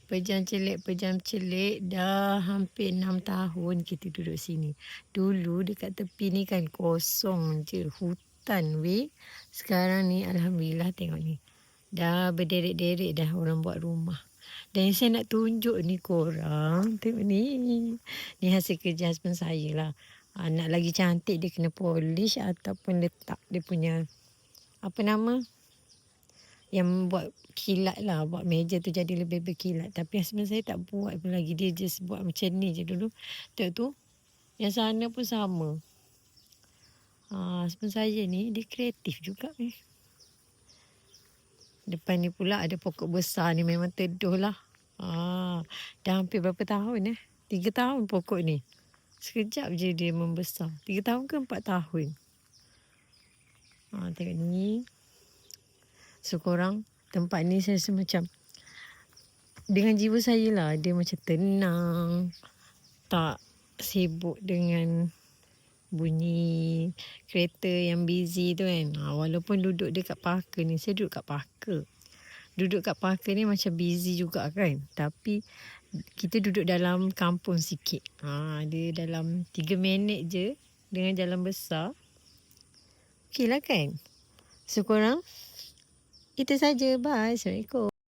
pejam celik dah hampir 6 tahun kita duduk sini. Dulu dekat tepi ni kan kosong je, hutan weh. Sekarang ni alhamdulillah tengok ni. Dah berderet-deret dah orang buat rumah. Dan yang saya nak tunjuk ni korang, tengok ni. Ni hasil kerja husband saya lah. Nak lagi cantik dia kena polish ataupun letak dia punya, apa nama? Yang buat kilat lah, buat meja tu jadi lebih berkilat. Tapi husband saya tak buat pun lagi. Dia just buat macam ni je dulu. Tengok tu, yang sana pun sama. Husband saya ni, dia kreatif juga ni. Depan ni pula ada pokok besar ni, memang teduh lah. Dah hampir berapa tahun 3 tahun pokok ni. Sekejap je dia membesar. 3 tahun ke 4 tahun. Tengok ni. So korang, tempat ni saya rasa macam dengan jiwa saya lah, dia macam tenang, tak sibuk dengan bunyi kereta yang busy tu kan. Walaupun duduk dekat parker ni, saya duduk kat parker. Duduk kat parker ni macam busy juga kan. Tapi kita duduk dalam kampung sikit. Dia dalam 3 minit je dengan jalan besar. Okey lah kan. So korang, itu saja. Bye. Assalamualaikum.